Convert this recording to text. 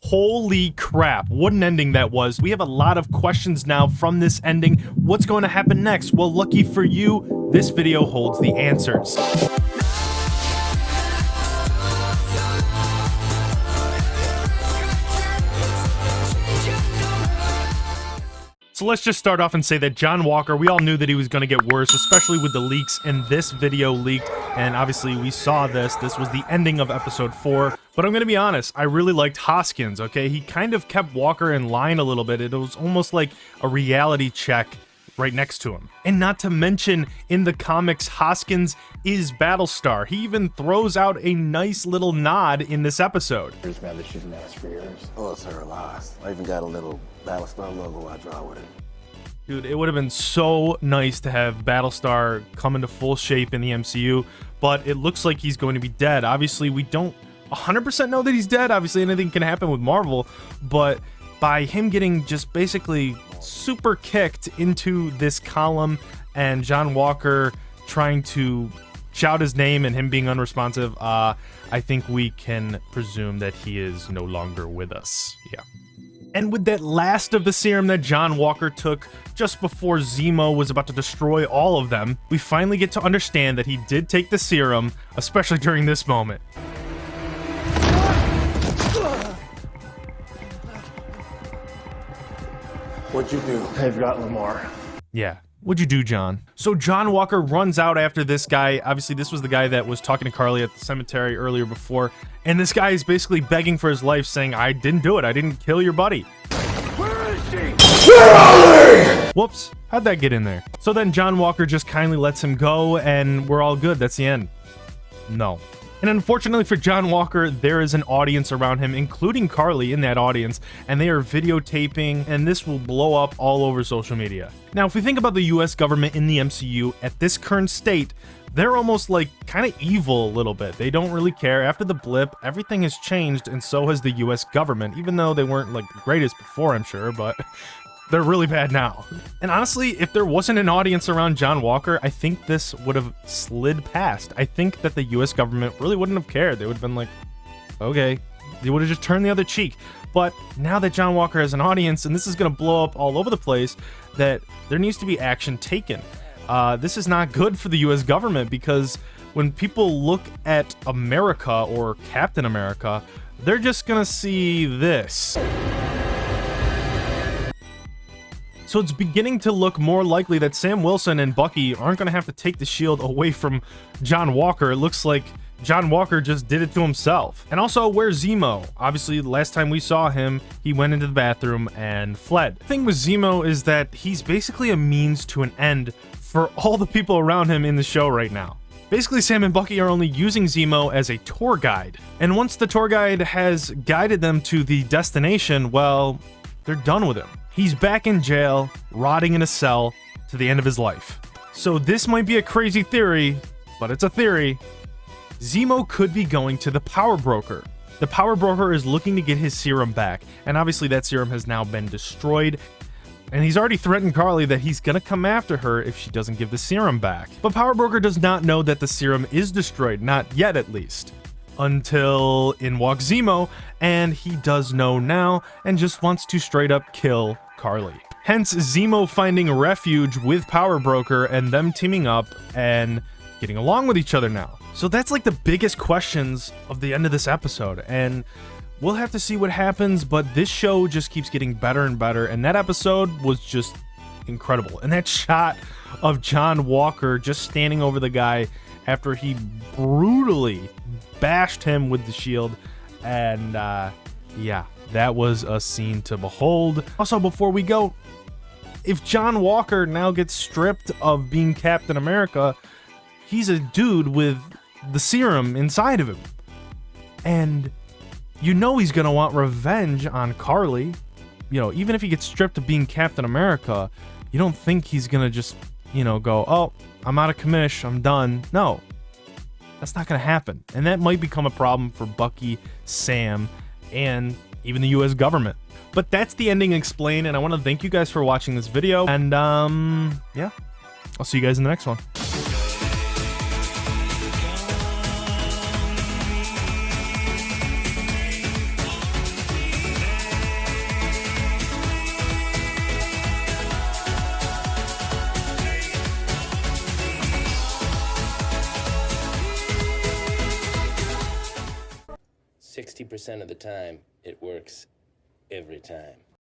Holy crap, what an ending that was. We have a lot of questions now from this ending. What's going to happen next? Well, lucky for you, this video holds the answers. So let's just start off and say that John Walker, we all knew that he was going to get worse, especially with the leaks, and this video leaked, and obviously we saw this. This was the ending of episode 4, but I'm going to be honest, I really liked Hoskins, okay? He kind of kept Walker in line a little bit. It was almost like a reality check right next to him. And not to mention, in the comics, Hoskins is Battlestar. He even throws out a nice little nod in this episode. Here's man that shooting at us for years. Oh, it's her loss. I even got a little Battlestar logo I draw with it. Dude, it would have been so nice to have Battlestar come into full shape in the MCU, but it looks like he's going to be dead. Obviously, we don't 100% know that he's dead. Obviously, anything can happen with Marvel, but by him getting just basically super kicked into this column and John Walker trying to shout his name and him being unresponsive, I think we can presume that he is no longer with us. Yeah. And with that last of the serum that John Walker took just before Zemo was about to destroy all of them, we finally get to understand that he did take the serum, especially during this moment. What'd you do? I've got Lamar. Yeah. What'd you do, John? So John Walker runs out after this guy. Obviously, this was the guy that was talking to Carly at the cemetery earlier before. And this guy is basically begging for his life, saying, I didn't do it. I didn't kill your buddy. Where is she? Where are they? Whoops. How'd that get in there? So then John Walker just kindly lets him go, and we're all good. That's the end. No. And unfortunately for John Walker, there is an audience around him, including Carly in that audience, and they are videotaping, and this will blow up all over social media. Now, if we think about the US government in the MCU at this current state, they're almost like kind of evil a little bit. They don't really care. After the blip, everything has changed, and so has the US government, even though they weren't like the greatest before, I'm sure, but they're really bad now. And honestly, if there wasn't an audience around John Walker, I think this would have slid past. I think that the US government really wouldn't have cared. They would have been like, okay. They would have just turned the other cheek. But now that John Walker has an audience, and this is going to blow up all over the place, that there needs to be action taken. This is not good for the US government, because when people look at America or Captain America, they're just going to see this. So it's beginning to look more likely that Sam Wilson and Bucky aren't going to have to take the shield away from John Walker. It looks like John Walker just did it to himself. And also, where's Zemo? Obviously, the last time we saw him, he went into the bathroom and fled. The thing with Zemo is that he's basically a means to an end for all the people around him in the show right now. Basically, Sam and Bucky are only using Zemo as a tour guide. And once the tour guide has guided them to the destination, well, they're done with him. He's back in jail, rotting in a cell to the end of his life. So this might be a crazy theory, but it's a theory. Zemo could be going to the Power Broker. The Power Broker is looking to get his serum back, and obviously that serum has now been destroyed. And he's already threatened Carly that he's gonna come after her if she doesn't give the serum back. But Power Broker does not know that the serum is destroyed, not yet at least. Until in walks Zemo, and he does know now, and just wants to straight up kill Carly. Hence, Zemo finding refuge with Power Broker and them teaming up and getting along with each other now. So that's like the biggest questions of the end of this episode, and we'll have to see what happens, but this show just keeps getting better and better, and that episode was just incredible. And that shot of John Walker just standing over the guy after he brutally bashed him with the shield, and yeah, that was a scene to behold. Also, before we go, if John Walker now gets stripped of being Captain America, he's a dude with the serum inside of him, and you know he's gonna want revenge on Carly. You know, even if he gets stripped of being Captain America, you don't think he's gonna just, you know, go, oh, I'm out of commish, I'm done. No, that's not gonna happen, and that might become a problem for Bucky, Sam, and even the US government. But that's the ending explained, and I want to thank you guys for watching this video, and yeah, I'll see you guys in the next one. 60% of the time, it works every time.